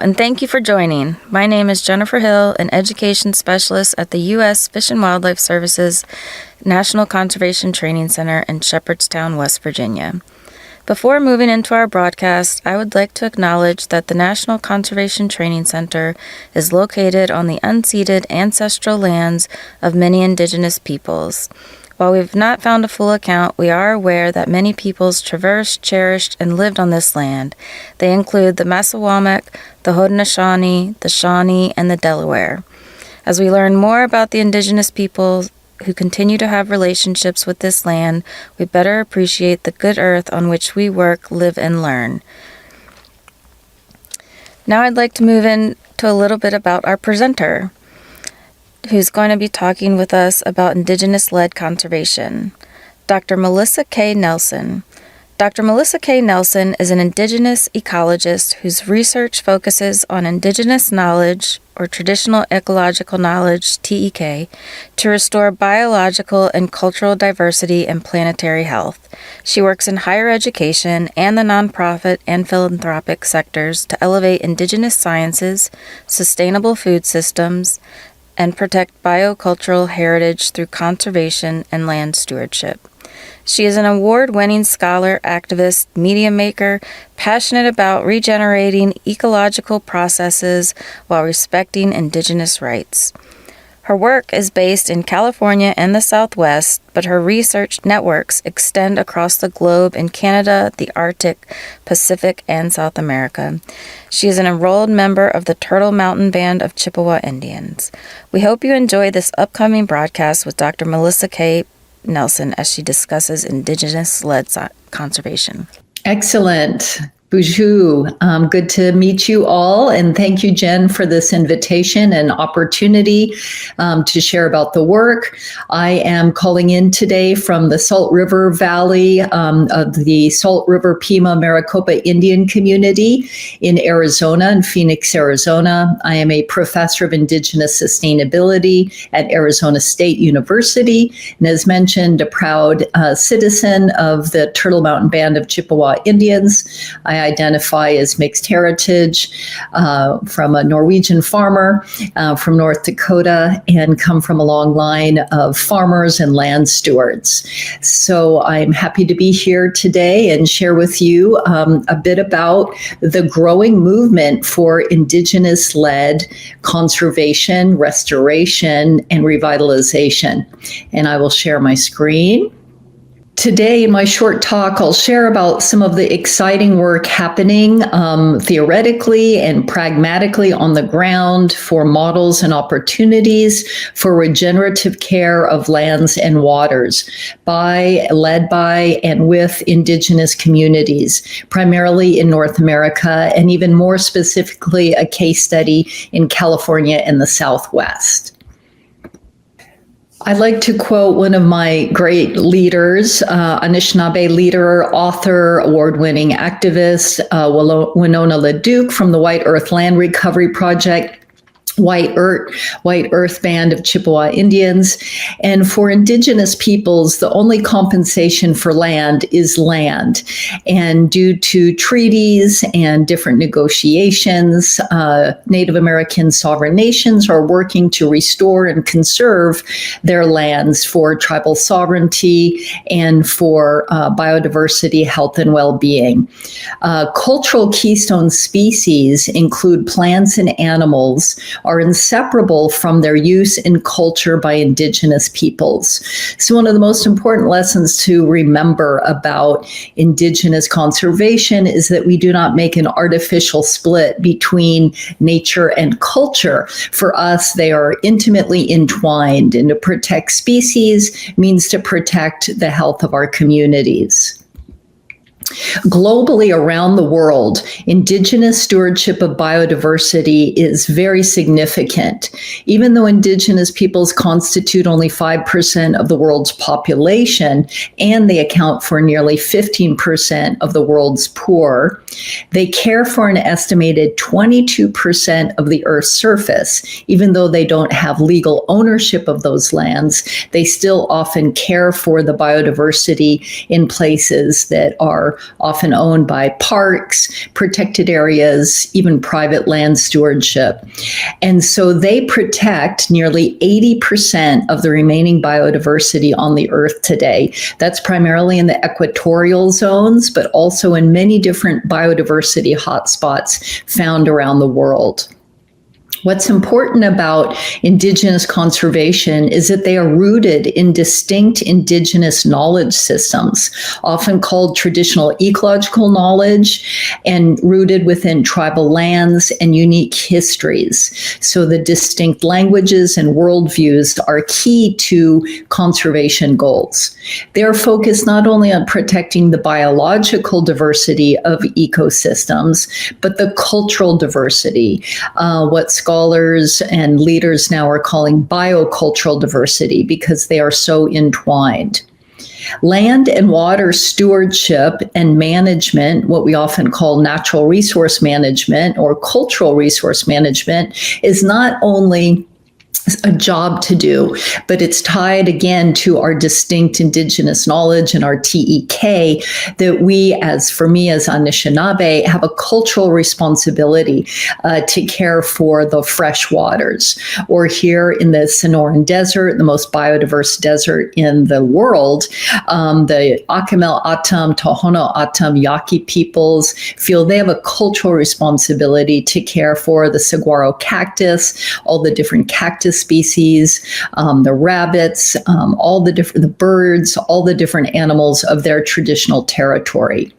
and thank you for joining. My name is Jennifer Hill, an education specialist at the U.S. Fish and Wildlife Service's National Conservation Training Center in Shepherdstown, West Virginia. Before moving into our broadcast, I would like to acknowledge that the National Conservation Training Center is located on the unceded ancestral lands of many Indigenous peoples. While we've not found a full account, we are aware that many peoples traversed, cherished, and lived on this land. They include the Massawamek, the Haudenosaunee, the Shawnee, and the Delaware. As we learn more about the Indigenous peoples who continue to have relationships with this land, we better appreciate the good earth on which we work, live, and learn. Now I'd like to move into a little bit about our presenter, who's going to be talking with us about Indigenous-led conservation, Dr. Melissa K. Nelson. Dr. Melissa K. Nelson is an Indigenous ecologist whose research focuses on Indigenous knowledge, or Traditional Ecological Knowledge, TEK, to restore biological and cultural diversity and planetary health. She works in higher education and the nonprofit and philanthropic sectors to elevate Indigenous sciences, sustainable food systems, and protect biocultural heritage through conservation and land stewardship. She is an award-winning scholar, activist, media maker, passionate about regenerating ecological processes while respecting Indigenous rights. Her work is based in California and the Southwest, but her research networks extend across the globe in Canada, the Arctic, Pacific, and South America. She is an enrolled member of the Turtle Mountain Band of Chippewa Indians. We hope you enjoy this upcoming broadcast with Dr. Melissa K. Nelson as she discusses Indigenous-led conservation. Excellent. Bonjour. Good to meet you all. And thank you, Jen, for this invitation and opportunity to share about the work. I am calling in today from the Salt River Valley of the Salt River Pima Maricopa Indian community in Arizona, in Phoenix, Arizona. I am a professor of Indigenous sustainability at Arizona State University. And as mentioned, a proud citizen of the Turtle Mountain Band of Chippewa Indians. I identify as mixed heritage from a Norwegian farmer from North Dakota and come from a long line of farmers and land stewards. So I'm happy to be here today and share with you a bit about the growing movement for Indigenous-led conservation, restoration, and revitalization. And I will share my screen. Today, in my short talk, I'll share about some of the exciting work happening theoretically and pragmatically on the ground for models and opportunities for regenerative care of lands and waters led by and with Indigenous communities, primarily in North America, and even more specifically, a case study in California and the Southwest. I'd like to quote one of my great leaders, Anishinaabe leader, author, award-winning activist, Winona LaDuke from the White Earth Land Recovery Project, White Earth Band of Chippewa Indians. And for Indigenous peoples, the only compensation for land is land. And due to treaties and different negotiations, Native American sovereign nations are working to restore and conserve their lands for tribal sovereignty and for biodiversity, health, and well-being. Cultural keystone species include plants and animals are inseparable from their use in culture by Indigenous peoples. So one of the most important lessons to remember about Indigenous conservation is that we do not make an artificial split between nature and culture. For us, they are intimately entwined, and to protect species means to protect the health of our communities. Globally, around the world, Indigenous stewardship of biodiversity is very significant. Even though Indigenous peoples constitute only 5% of the world's population, and they account for nearly 15% of the world's poor, they care for an estimated 22% of the Earth's surface. Even though they don't have legal ownership of those lands, they still often care for the biodiversity in places that are often owned by parks, protected areas, even private land stewardship. And so they protect nearly 80% of the remaining biodiversity on the earth today. That's primarily in the equatorial zones, but also in many different biodiversity hotspots found around the world. What's important about Indigenous conservation is that they are rooted in distinct Indigenous knowledge systems, often called Traditional Ecological Knowledge, and rooted within tribal lands and unique histories. So the distinct languages and worldviews are key to conservation goals. They are focused not only on protecting the biological diversity of ecosystems, but the cultural diversity, what scholars and leaders now are calling biocultural diversity, because they are so entwined. Land and water stewardship and management, what we often call natural resource management or cultural resource management, is not only a job to do, but it's tied again to our distinct Indigenous knowledge and our TEK, that we, for me as Anishinaabe, have a cultural responsibility to care for the fresh waters. Or here in the Sonoran Desert, the most biodiverse desert in the world, the Akimel Atum, Tohono Atum, Yaqui peoples feel they have a cultural responsibility to care for the saguaro cactus, all the different cactus species, the rabbits, the birds, all the different animals of their traditional territory.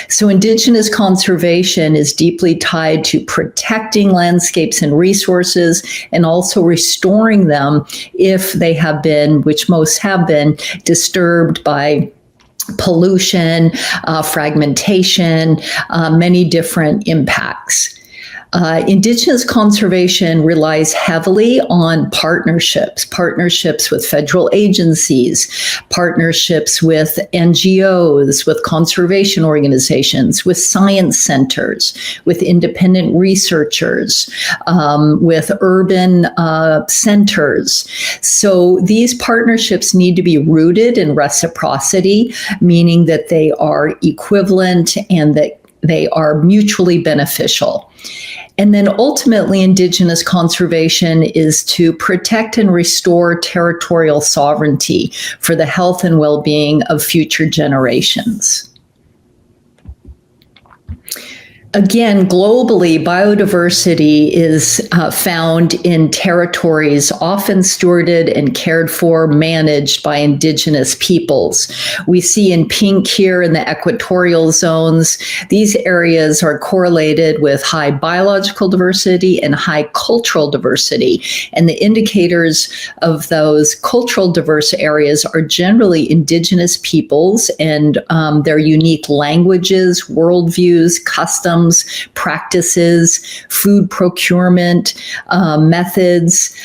So Indigenous conservation is deeply tied to protecting landscapes and resources, and also restoring them if they have been, which most have been, disturbed by pollution, fragmentation, many different impacts. Indigenous conservation relies heavily on partnerships with federal agencies, partnerships with NGOs, with conservation organizations, with science centers, with independent researchers, with urban centers. So these partnerships need to be rooted in reciprocity, meaning that they are equivalent and that they are mutually beneficial. And then ultimately, Indigenous conservation is to protect and restore territorial sovereignty for the health and well-being of future generations. Again, globally, biodiversity is found in territories often stewarded and cared for, managed by Indigenous peoples. We see in pink here in the equatorial zones, these areas are correlated with high biological diversity and high cultural diversity. And the indicators of those cultural diverse areas are generally Indigenous peoples and their unique languages, worldviews, customs, practices, food procurement methods,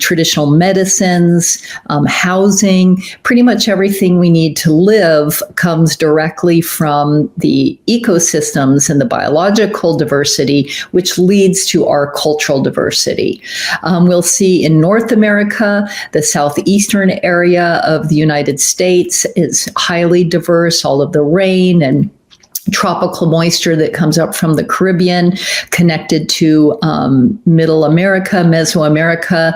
traditional medicines, housing. Pretty much everything we need to live comes directly from the ecosystems and the biological diversity, which leads to our cultural diversity. We'll see in North America, the southeastern area of the United States is highly diverse, all of the rain and tropical moisture that comes up from the Caribbean, connected to Middle America, Mesoamerica,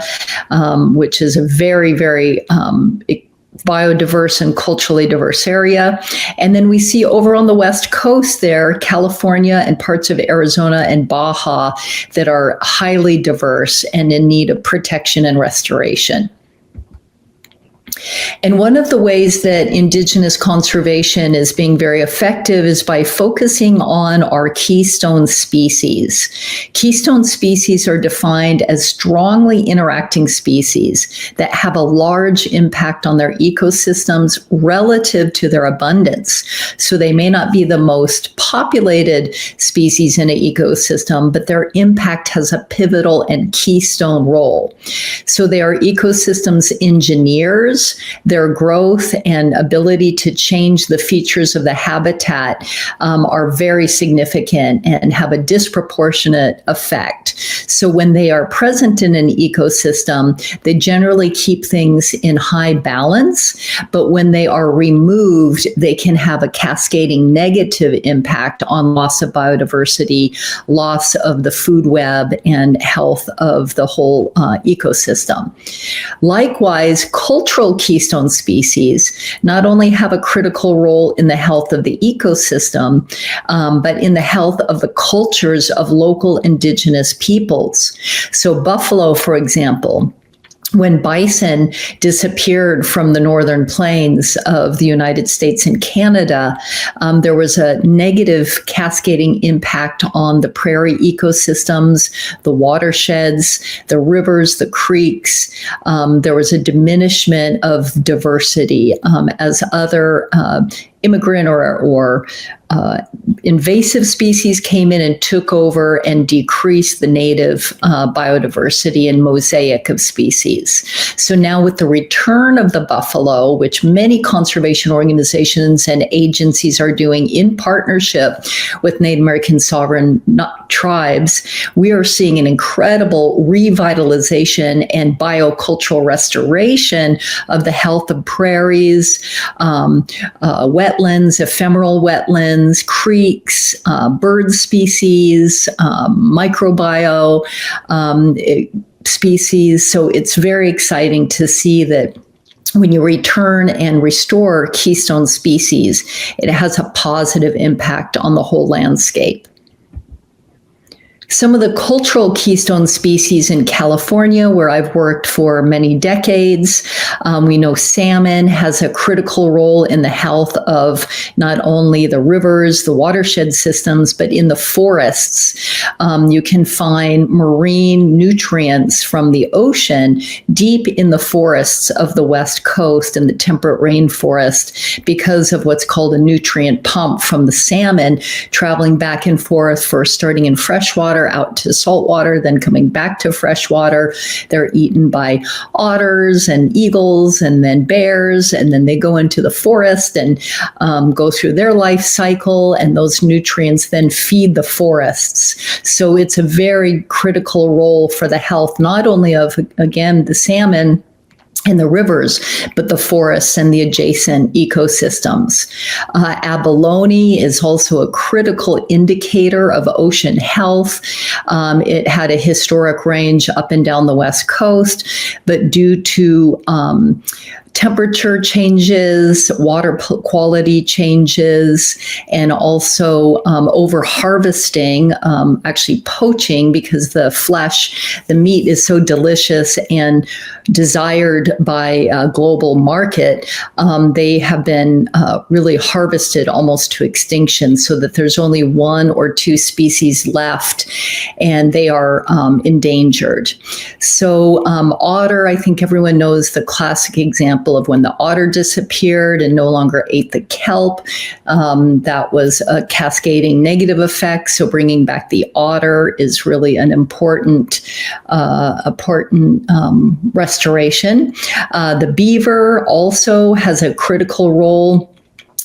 which is a very, very biodiverse and culturally diverse area. And then we see over on the West Coast there, California and parts of Arizona and Baja that are highly diverse and in need of protection and restoration. And one of the ways that Indigenous conservation is being very effective is by focusing on our keystone species. Keystone species are defined as strongly interacting species that have a large impact on their ecosystems relative to their abundance. So they may not be the most populated species in an ecosystem, but their impact has a pivotal and keystone role. So they are ecosystems engineers, rivers, their growth and ability to change the features of the habitat are very significant and have a disproportionate effect. So when they are present in an ecosystem, they generally keep things in high balance, but when they are removed, they can have a cascading negative impact on loss of biodiversity, loss of the food web, and health of the whole ecosystem. Likewise, cultural keystone species not only have a critical role in the health of the ecosystem, but in the health of the cultures of local indigenous peoples. So buffalo, for example, when bison disappeared from the northern plains of the United States and Canada, there was a negative cascading impact on the prairie ecosystems, the watersheds, the rivers, the creeks. There was a diminishment of diversity as other immigrant or invasive species came in and took over and decreased the native biodiversity and mosaic of species. So now with the return of the buffalo, which many conservation organizations and agencies are doing in partnership with Native American sovereign tribes, we are seeing an incredible revitalization and biocultural restoration of the health of prairies, wetlands, ephemeral wetlands, creeks, bird species, microbio species. So it's very exciting to see that when you return and restore keystone species, it has a positive impact on the whole landscape. Some of the cultural keystone species in California, where I've worked for many decades, we know salmon has a critical role in the health of not only the rivers, the watershed systems, but in the forests. You can find marine nutrients from the ocean deep in the forests of the West Coast and the temperate rainforest because of what's called a nutrient pump from the salmon traveling back and forth, first starting in freshwater out to saltwater, then coming back to freshwater. They're eaten by otters and eagles and then bears, and then they go into the forest and go through their life cycle, and those nutrients then feed the forests. So it's a very critical role for the health, not only of, again, the salmon and the rivers, but the forests and the adjacent ecosystems. Abalone is also a critical indicator of ocean health. It had a historic range up and down the West Coast, but due to temperature changes, water quality changes, and also over harvesting, actually poaching, because the flesh, the meat is so delicious and desired by a global market, they have been really harvested almost to extinction, so that there's only one or two species left, and they are endangered. So otter, I think everyone knows the classic example of when the otter disappeared and no longer ate the kelp. That was a cascading negative effect. So bringing back the otter is really an important restoration. The beaver also has a critical role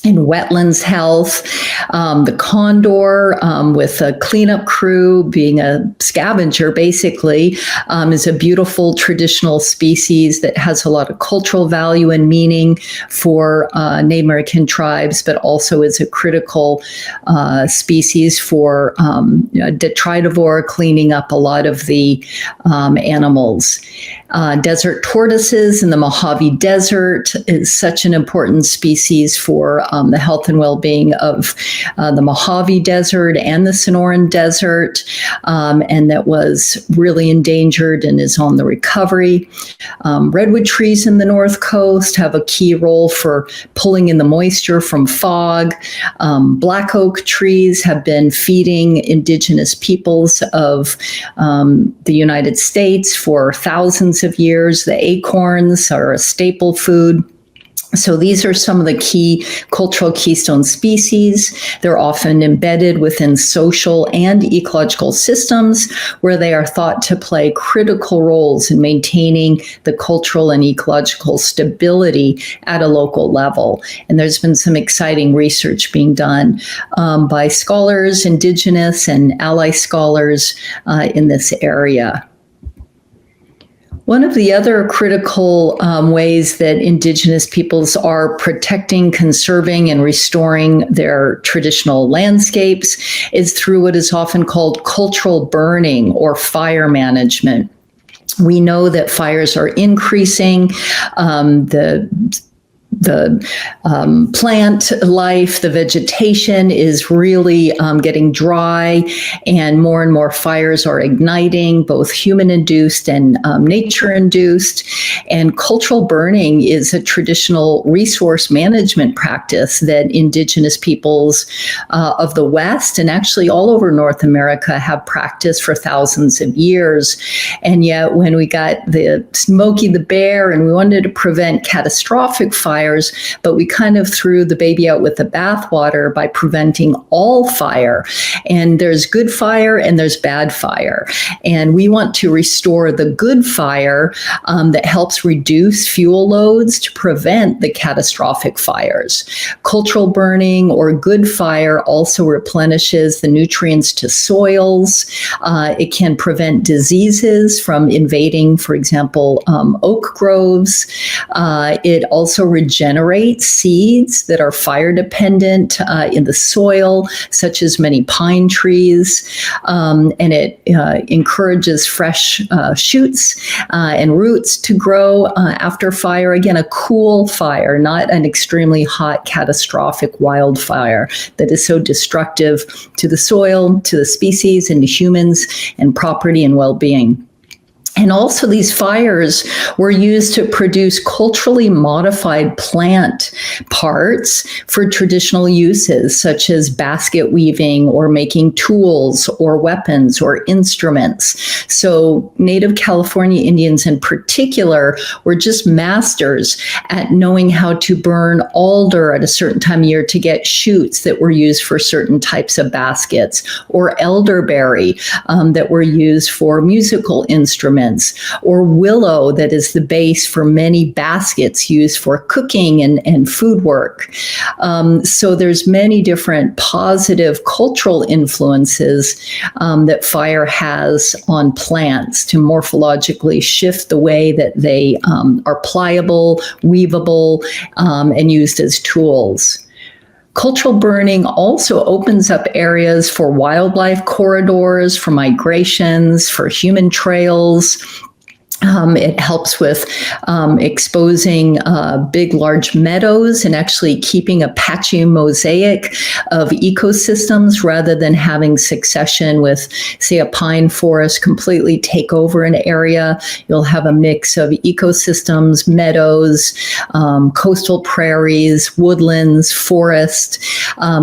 in wetlands health. The condor, with a cleanup crew being a scavenger, basically, is a beautiful traditional species that has a lot of cultural value and meaning for Native American tribes, but also is a critical species for detritivore, cleaning up a lot of the animals. Desert tortoises in the Mojave Desert is such an important species for the health and well-being of the Mojave Desert and the Sonoran Desert, and that was really endangered and is on the recovery. Redwood trees in the North Coast have a key role for pulling in the moisture from fog. Black oak trees have been feeding indigenous peoples of the United States for thousands of years. The acorns are a staple food So these are some of the key cultural keystone species. They're often embedded within social and ecological systems where they are thought to play critical roles in maintaining the cultural and ecological stability at a local level. And there's been some exciting research being done by scholars, Indigenous and ally scholars in this area. One of the other critical ways that Indigenous peoples are protecting, conserving, and restoring their traditional landscapes is through what is often called cultural burning or fire management. We know that fires are increasing. The plant life, the vegetation is really getting dry, and more fires are igniting, both human-induced and nature-induced. And cultural burning is a traditional resource management practice that Indigenous peoples of the West and actually all over North America have practiced for thousands of years. And yet when we got the Smokey the Bear and we wanted to prevent catastrophic fires, but we kind of threw the baby out with the bathwater by preventing all fire. And there's good fire and there's bad fire. And we want to restore the good fire that helps reduce fuel loads to prevent the catastrophic fires. Cultural burning or good fire also replenishes the nutrients to soils. It can prevent diseases from invading, for example, oak groves. It also regenerates seeds that are fire dependent in the soil, such as many pine trees, and it encourages fresh shoots and roots to grow after fire. Again, a cool fire, not an extremely hot, catastrophic wildfire that is so destructive to the soil, to the species, and to humans and property and well-being. And also these fires were used to produce culturally modified plant parts for traditional uses, such as basket weaving or making tools or weapons or instruments. So Native California Indians in particular were just masters at knowing how to burn alder at a certain time of year to get shoots that were used for certain types of baskets, or elderberry that were used for musical instruments, or willow that is the base for many baskets used for cooking and food work. So there's many different positive cultural influences that fire has on plants to morphologically shift the way that they are pliable, weavable, and used as tools. Cultural burning also opens up areas for wildlife corridors, for migrations, for human trails. It helps with exposing big, large meadows and actually keeping a patchy mosaic of ecosystems rather than having succession with, say, a pine forest completely take over an area. You'll have a mix of ecosystems, meadows, coastal prairies, woodlands, forest.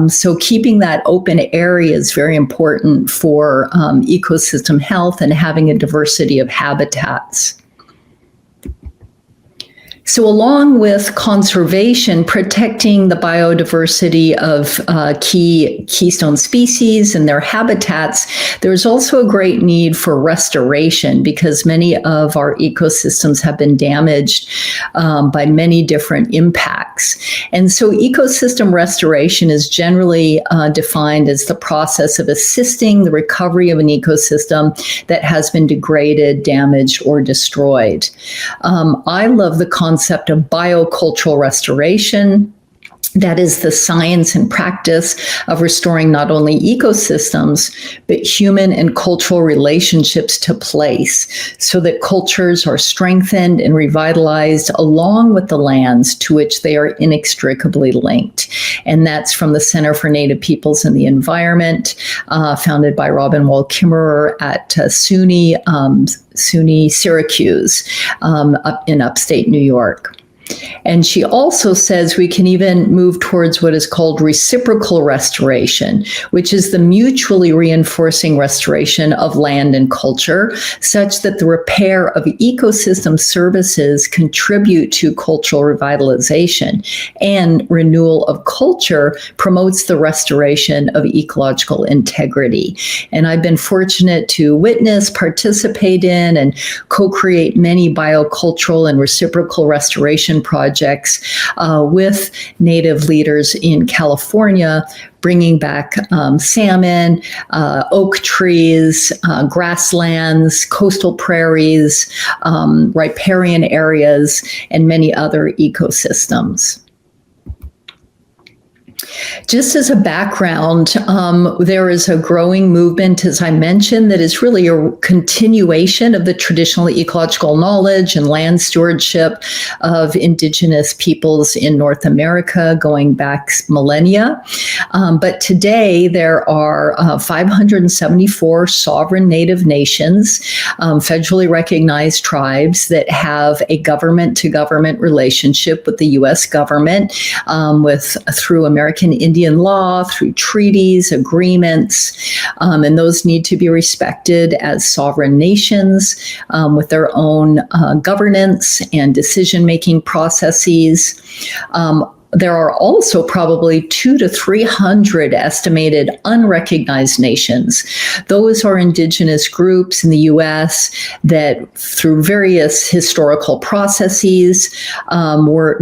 So keeping that open area is very important for ecosystem health and having a diversity of habitats. So along with conservation, protecting the biodiversity of key keystone species and their habitats, there's also a great need for restoration because many of our ecosystems have been damaged by many different impacts. And so ecosystem restoration is generally defined as the process of assisting the recovery of an ecosystem that has been degraded, damaged, or destroyed. I love the concept of biocultural restoration. That is the science and practice of restoring not only ecosystems, but human and cultural relationships to place so that cultures are strengthened and revitalized along with the lands to which they are inextricably linked. And that's from the Center for Native Peoples and the Environment, founded by Robin Wall Kimmerer at SUNY Syracuse up in upstate New York. And she also says we can even move towards what is called reciprocal restoration, which is the mutually reinforcing restoration of land and culture, such that the repair of ecosystem services contribute to cultural revitalization, and renewal of culture promotes the restoration of ecological integrity. And I've been fortunate to witness, participate in, and co-create many biocultural and reciprocal restoration projects with Native leaders in California, bringing back salmon, oak trees, grasslands, coastal prairies, riparian areas, and many other ecosystems. Just as a background, there is a growing movement, as I mentioned, that is really a continuation of the traditional ecological knowledge and land stewardship of Indigenous peoples in North America going back millennia. But today there are 574 sovereign Native nations, federally recognized tribes that have a government-to-government relationship with the U.S. government, through American Indian law, through treaties, agreements, and those need to be respected as sovereign nations with their own governance and decision-making processes. There are also probably 200 to 300 estimated unrecognized nations. Those are indigenous groups in the U.S. that, through various historical processes,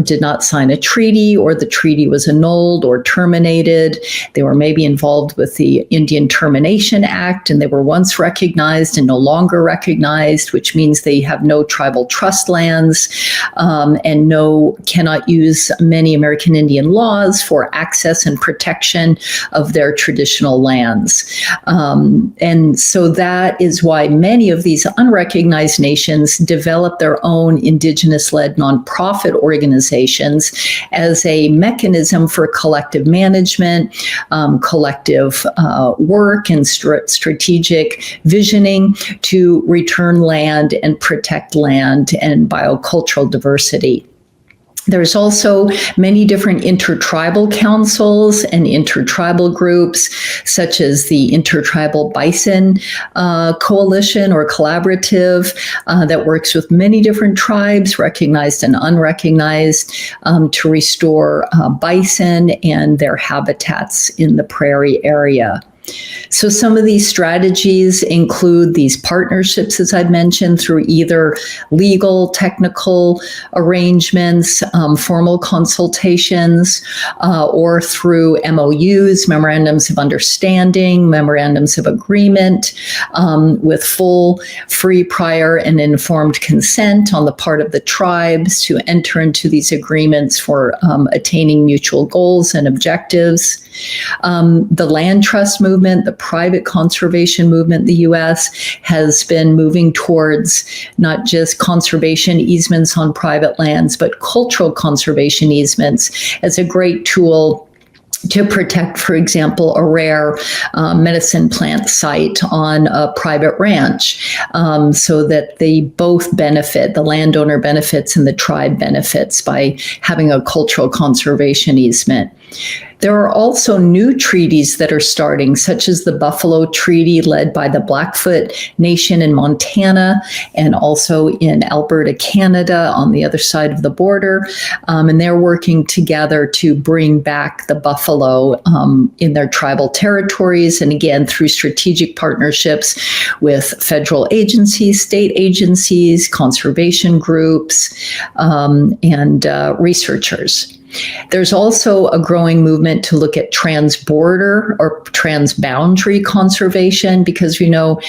did not sign a treaty, or the treaty was annulled or terminated. They were maybe involved with the Indian Termination Act, and they were once recognized and no longer recognized, which means they have no tribal trust lands and cannot use many American Indian laws for access and protection of their traditional lands. And so that is why many of these unrecognized nations develop their own Indigenous-led nonprofit organizations as a mechanism for collective management, collective work, and strategic visioning to return land and protect land and biocultural diversity. There's also many different intertribal councils and intertribal groups, such as the Intertribal Bison Coalition or Collaborative, that works with many different tribes, recognized and unrecognized, to restore bison and their habitats in the prairie area. So some of these strategies include these partnerships, as I've mentioned, through either legal, technical arrangements, formal consultations, or through MOUs, memorandums of understanding, memorandums of agreement, with full, free, prior, and informed consent on the part of the tribes to enter into these agreements for attaining mutual goals and objectives. The land trust movement, the private conservation movement in the U.S. has been moving towards not just conservation easements on private lands, but cultural conservation easements as a great tool to protect, for example, a rare medicine plant site on a private ranch, so that they both benefit, the landowner benefits and the tribe benefits by having a cultural conservation easement. There are also new treaties that are starting, such as the Buffalo Treaty led by the Blackfoot Nation in Montana and also in Alberta, Canada, on the other side of the border. And they're working together to bring back the buffalo in their tribal territories. And again, through strategic partnerships with federal agencies, state agencies, conservation groups, and researchers. There's also a growing movement to look at trans-border or trans-boundary conservation, because we know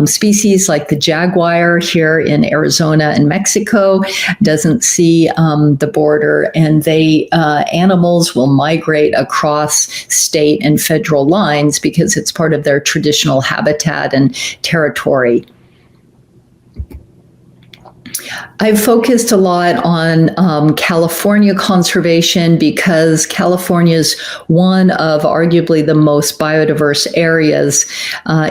species like the jaguar here in Arizona and Mexico doesn't see the border, and animals will migrate across state and federal lines because it's part of their traditional habitat and territory. I've focused a lot on California conservation because California is one of arguably the most biodiverse areas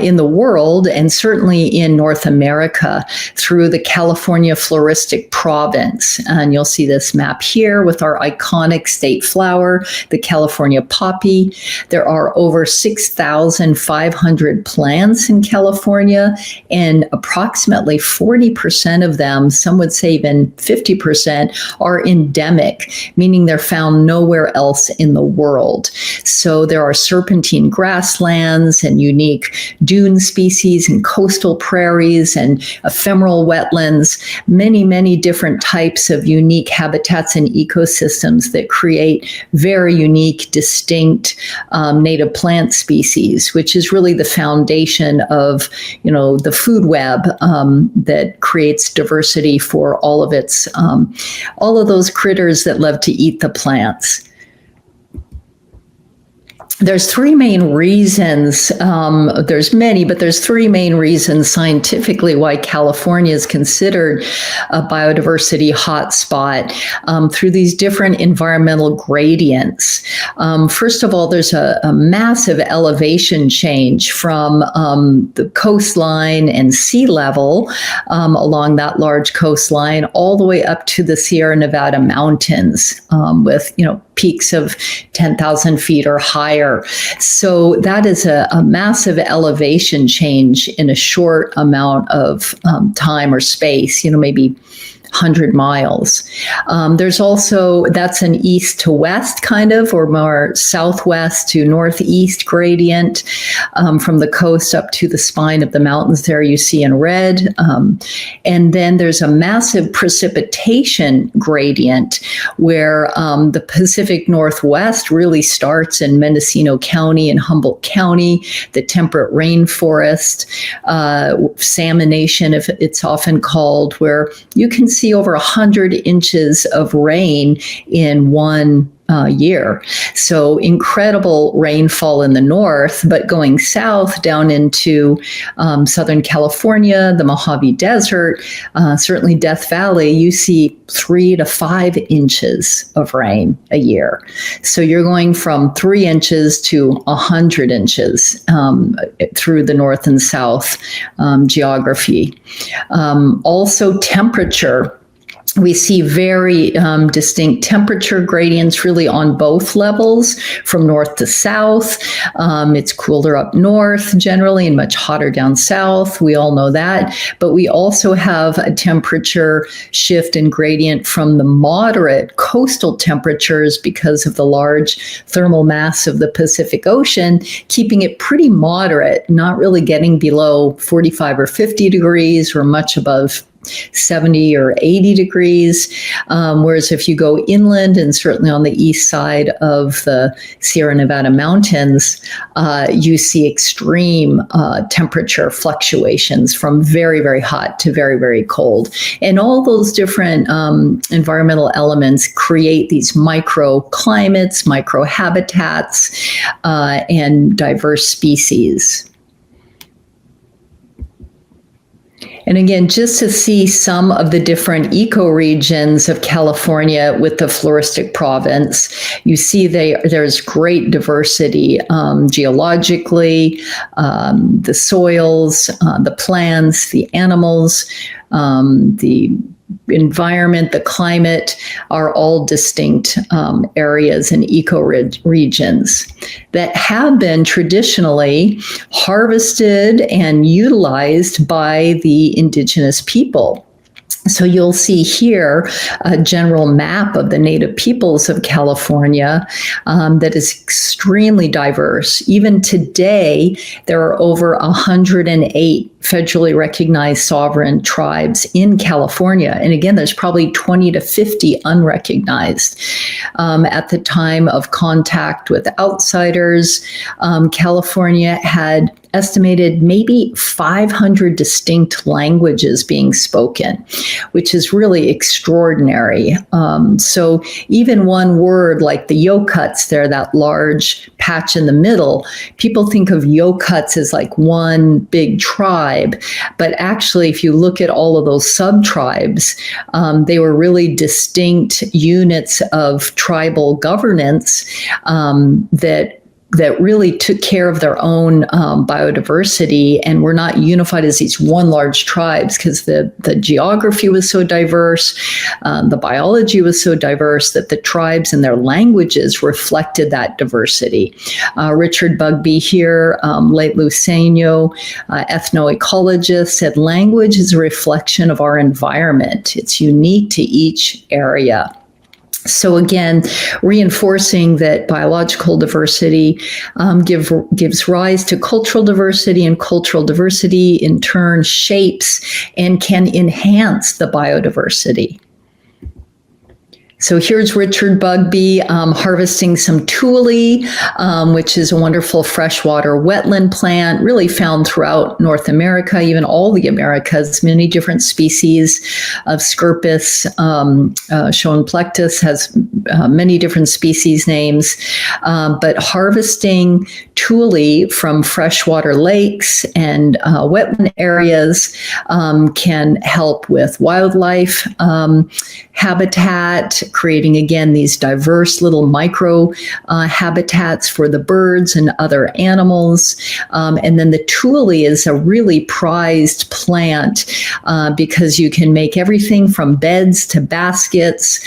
in the world, and certainly in North America, through the California floristic province. And you'll see this map here with our iconic state flower, the California poppy. There are over 6,500 plants in California, and approximately 40% of them, some would say even 50%, are endemic, meaning they're found nowhere else in the world. So there are serpentine grasslands and unique dune species and coastal prairies and ephemeral wetlands, many, many different types of unique habitats and ecosystems that create very unique, distinct native plant species, which is really the foundation of, the food web that creates diversity for all of those critters that love to eat the plants. There's three main reasons, there's many, but there's three main reasons scientifically why California is considered a biodiversity hotspot through these different environmental gradients. First of all, there's a massive elevation change from the coastline and sea level along that large coastline all the way up to the Sierra Nevada mountains with, peaks of 10,000 feet or higher. So that is a massive elevation change in a short amount of time or space, maybe 100 miles. There's also, that's an east to west kind of, or more southwest to northeast gradient from the coast up to the spine of the mountains there you see in red. And then there's a massive precipitation gradient where the Pacific Northwest really starts in Mendocino County and Humboldt County, the temperate rainforest, salmonation, if it's often called, where you can see over 100 inches of rain in one year. So incredible rainfall in the north, but going south down into Southern California, the Mojave Desert, certainly Death Valley, you see 3 to 5 inches of rain a year. So you're going from 3 inches to 100 inches through the north and south geography. Also temperature. We see very distinct temperature gradients really on both levels from north to south. It's cooler up north generally and much hotter down south. We all know that. But we also have a temperature shift and gradient from the moderate coastal temperatures because of the large thermal mass of the Pacific Ocean, keeping it pretty moderate, not really getting below 45 or 50 degrees or much above 70 or 80 degrees. Whereas if you go inland and certainly on the east side of the Sierra Nevada mountains, you see extreme temperature fluctuations from very, very hot to very, very cold. And all those different environmental elements create these microclimates, microhabitats, and diverse species. And again, just to see some of the different ecoregions of California with the floristic province, you see there's great diversity geologically, the soils, the plants, the animals, the environment, the climate are all distinct areas and ecoregions that have been traditionally harvested and utilized by the indigenous people. So you'll see here a general map of the native peoples of California that is extremely diverse. Even today, there are over 108 federally recognized sovereign tribes in California. And again, there's probably 20 to 50 unrecognized. At the time of contact with outsiders, California had estimated maybe 500 distinct languages being spoken, which is really extraordinary. So even one word like the Yokuts, there, that large patch in the middle, people think of Yokuts as like one big tribe. But actually, if you look at all of those sub-tribes, they were really distinct units of tribal governance that really took care of their own biodiversity and were not unified as these one large tribes because the geography was so diverse, the biology was so diverse that the tribes and their languages reflected that diversity. Richard Bugbee here, late Luceño, ethno-ecologist, said language is a reflection of our environment. It's unique to each area. So again, reinforcing that biological diversity gives rise to cultural diversity, and cultural diversity in turn shapes and can enhance the biodiversity. So here's Richard Bugbee harvesting some tule, which is a wonderful freshwater wetland plant, really found throughout North America, even all the Americas. Many different species of Scirpus, Schoenplectus has many different species names. But harvesting tule from freshwater lakes and wetland areas can help with wildlife habitat, creating, again, these diverse little micro habitats for the birds and other animals. And then the tule is a really prized plant because you can make everything from beds to baskets.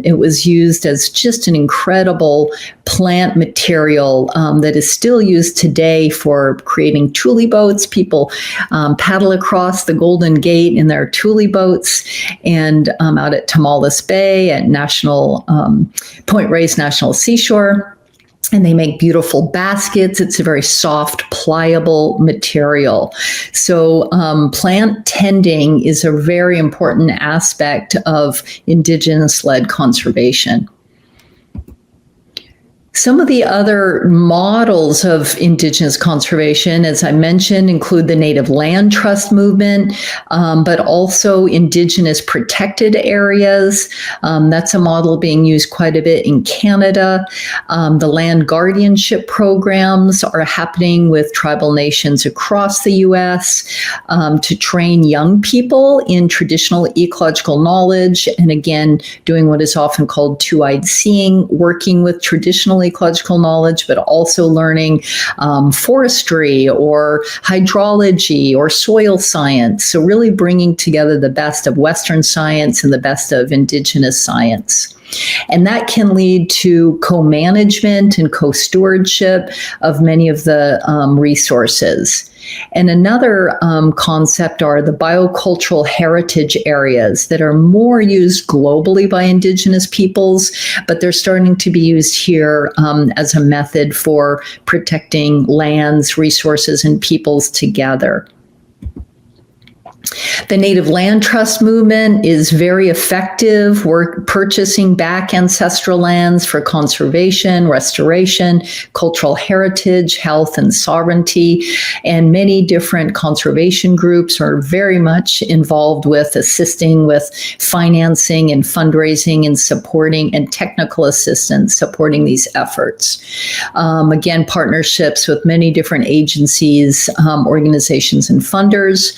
It was used as just an incredible plant material that is still used today for creating tule boats. People paddle across the Golden Gate in their tule boats, and out at Tomales Bay at Point Reyes National Seashore. And they make beautiful baskets. It's a very soft, pliable material. So plant tending is a very important aspect of Indigenous-led conservation. Some of the other models of Indigenous conservation, as I mentioned, include the Native Land Trust movement, but also Indigenous protected areas. That's a model being used quite a bit in Canada. The land guardianship programs are happening with tribal nations across the U.S. To train young people in traditional ecological knowledge, and again, doing what is often called two-eyed seeing, working with traditional ecological knowledge, but also learning forestry or hydrology or soil science. So really bringing together the best of Western science and the best of Indigenous science. And that can lead to co-management and co-stewardship of many of the resources. And another concept are the biocultural heritage areas that are more used globally by Indigenous peoples, but they're starting to be used here as a method for protecting lands, resources, and peoples together. The Native Land Trust movement is very effective. We're purchasing back ancestral lands for conservation, restoration, cultural heritage, health, and sovereignty. And many different conservation groups are very much involved with assisting with financing and fundraising and supporting, and technical assistance supporting these efforts. Again, partnerships with many different agencies, organizations, and funders.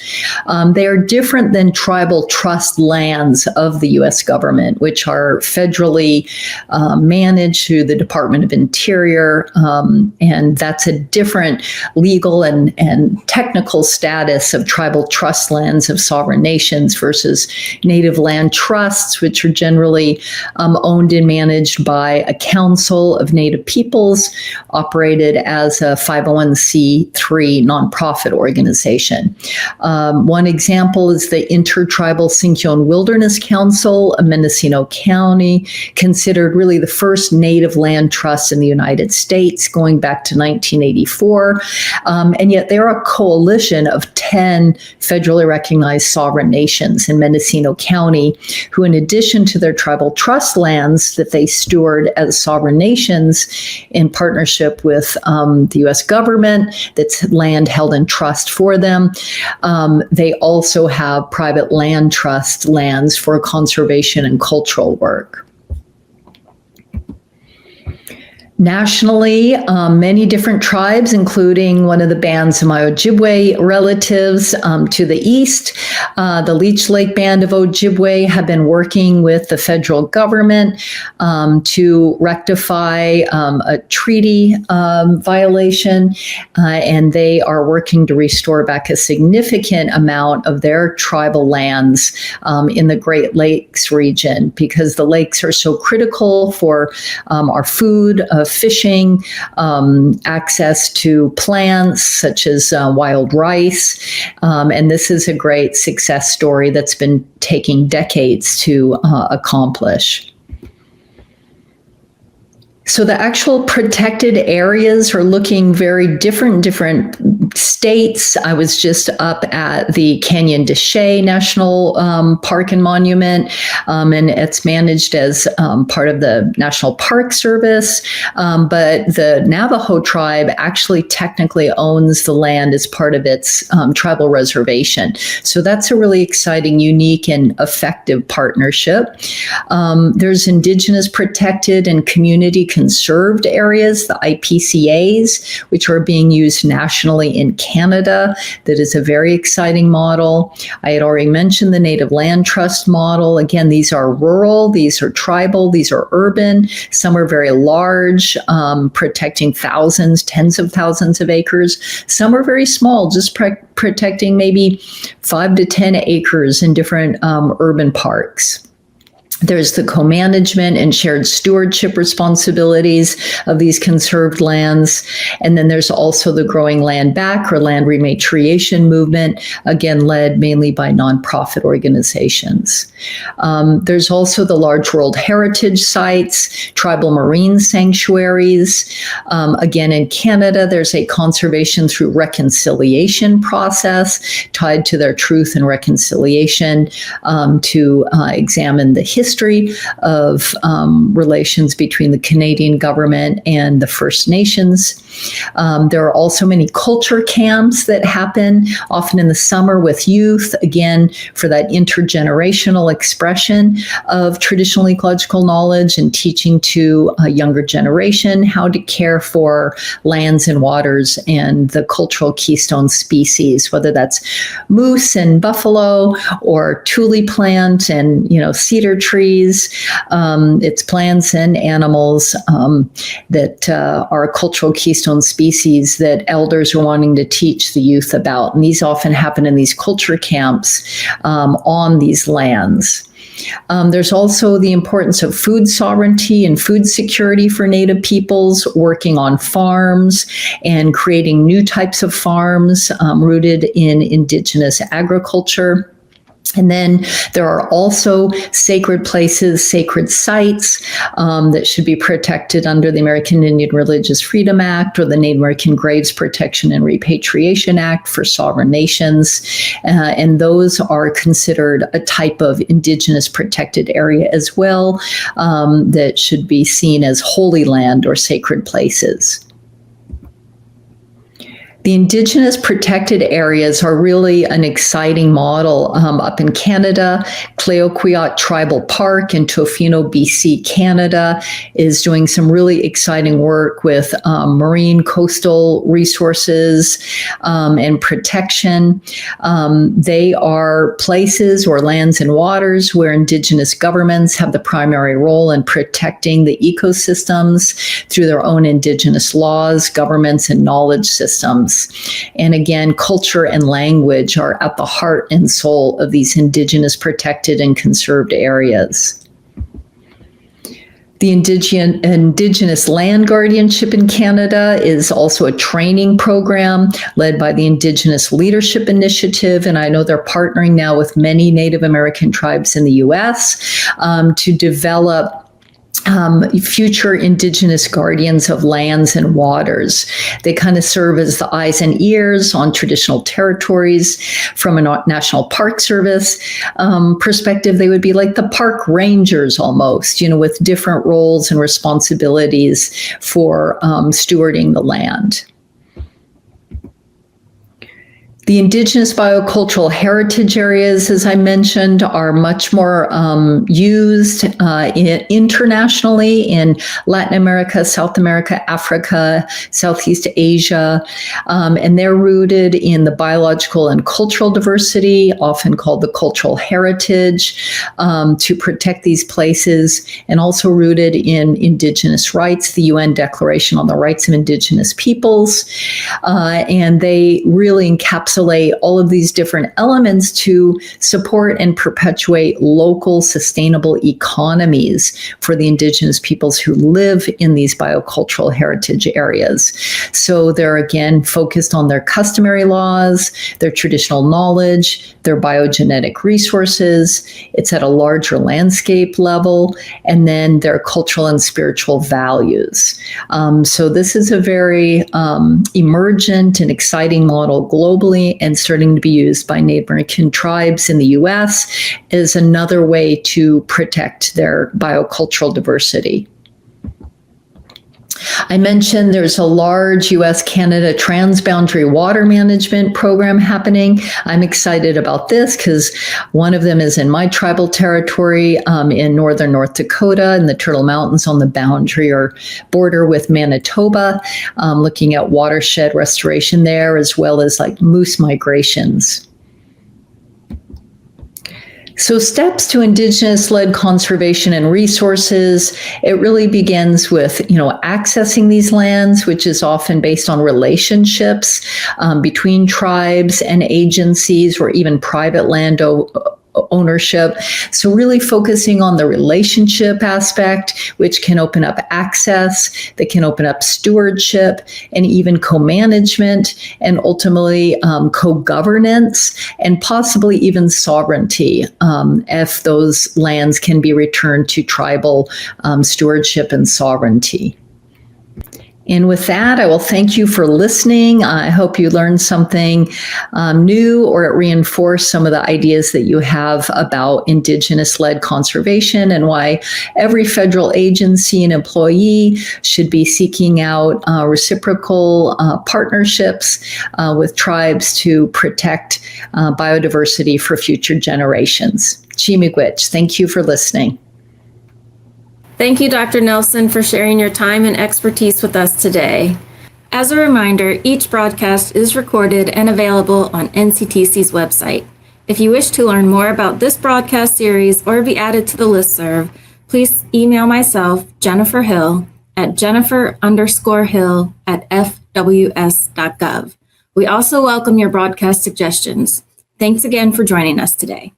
They are different than tribal trust lands of the U.S. government, which are federally managed through the Department of Interior, and that's a different legal and technical status of tribal trust lands of sovereign nations versus native land trusts, which are generally owned and managed by a council of Native peoples, operated as a 501c3 nonprofit organization. One example is the Intertribal Sinkyone Wilderness Council of Mendocino County, considered really the first native land trust in the United States going back to 1984. And yet they're a coalition of 10 federally recognized sovereign nations in Mendocino County who, in addition to their tribal trust lands that they steward as sovereign nations in partnership with the U.S. government, that's land held in trust for them, they also have private land trust lands for conservation and cultural work. Nationally, many different tribes, including one of the bands of my Ojibwe relatives to the east, the Leech Lake Band of Ojibwe, have been working with the federal government to rectify a treaty violation, and they are working to restore back a significant amount of their tribal lands in the Great Lakes region, because the lakes are so critical for our food, fishing, access to plants such as wild rice. And this is a great success story that's been taking decades to accomplish. So the actual protected areas are looking very different in different states. I was just up at the Canyon de Chelly National Park and Monument, and it's managed as part of the National Park Service. But the Navajo tribe actually technically owns the land as part of its tribal reservation. So that's a really exciting, unique, and effective partnership. There's Indigenous protected and community conserved areas, the IPCAs, which are being used nationally in Canada. That is a very exciting model. I had already mentioned the Native Land Trust model. Again, these are rural, these are tribal, these are urban. Some are very large, protecting thousands, tens of thousands of acres. Some are very small, just protecting maybe 5 to 10 acres in different urban parks. There's the co-management and shared stewardship responsibilities of these conserved lands. And then there's also the growing land back or land rematriation movement, again, led mainly by nonprofit organizations. There's also the large World Heritage Sites, tribal marine sanctuaries. Again, in Canada, there's a conservation through reconciliation process tied to their Truth and Reconciliation to examine the history of relations between the Canadian government and the First Nations. There are also many culture camps that happen often in the summer with youth, again, for that intergenerational expression of traditional ecological knowledge and teaching to a younger generation how to care for lands and waters and the cultural keystone species, whether that's moose and buffalo or tule plant and, cedar trees. It's plants and animals that are cultural keystone species that elders are wanting to teach the youth about. And these often happen in these culture camps on these lands. There's also the importance of food sovereignty and food security for Native peoples, working on farms and creating new types of farms rooted in Indigenous agriculture. And then there are also sacred places, sacred sites that should be protected under the American Indian Religious Freedom Act or the Native American Graves Protection and Repatriation Act for sovereign nations. And those are considered a type of Indigenous protected area as well that should be seen as holy land or sacred places. The Indigenous protected areas are really an exciting model up in Canada. Cleoquiot Tribal Park in Tofino, BC, Canada is doing some really exciting work with marine coastal resources and protection. They are places or lands and waters where Indigenous governments have the primary role in protecting the ecosystems through their own Indigenous laws, governments, and knowledge systems. And again, culture and language are at the heart and soul of these Indigenous protected and conserved areas. The Indigenous Land Guardianship in Canada is also a training program led by the Indigenous Leadership Initiative, and I know they're partnering now with many Native American tribes in the U.S. To develop future Indigenous guardians of lands and waters. They kind of serve as the eyes and ears on traditional territories. From a National Park Service perspective, they would be like the park rangers almost, with different roles and responsibilities for stewarding the land. The Indigenous biocultural heritage areas, as I mentioned, are much more used internationally in Latin America, South America, Africa, Southeast Asia, and they're rooted in the biological and cultural diversity, often called the cultural heritage, to protect these places, and also rooted in Indigenous rights, the UN Declaration on the Rights of Indigenous Peoples, and they really encapsulate all of these different elements to support and perpetuate local sustainable economies for the Indigenous peoples who live in these biocultural heritage areas. So they're again focused on their customary laws, their traditional knowledge, their biogenetic resources. It's at a larger landscape level, and then their cultural and spiritual values. So this is a very emergent and exciting model globally, and starting to be used by Native American tribes in the U.S. is another way to protect their biocultural diversity. I mentioned there's a large U.S.-Canada transboundary water management program happening. I'm excited about this because one of them is in my tribal territory in northern North Dakota in the Turtle Mountains on the boundary or border with Manitoba, looking at watershed restoration there, as well as like moose migrations. So steps to Indigenous-led conservation and resources, it really begins with, accessing these lands, which is often based on relationships between tribes and agencies or even private land ownership. So really focusing on the relationship aspect, which can open up access, that can open up stewardship and even co-management, and ultimately co-governance, and possibly even sovereignty if those lands can be returned to tribal stewardship and sovereignty. And with that, I will thank you for listening. I hope you learned something new, or it reinforced some of the ideas that you have about Indigenous-led conservation and why every federal agency and employee should be seeking out reciprocal partnerships with tribes to protect biodiversity for future generations. Chi-miigwech, thank you for listening. Thank you, Dr. Nelson, for sharing your time and expertise with us today. As a reminder, each broadcast is recorded and available on NCTC's website. If you wish to learn more about this broadcast series or be added to the listserv, please email myself, Jennifer Hill, at jennifer_hill@fws.gov. We also welcome your broadcast suggestions. Thanks again for joining us today.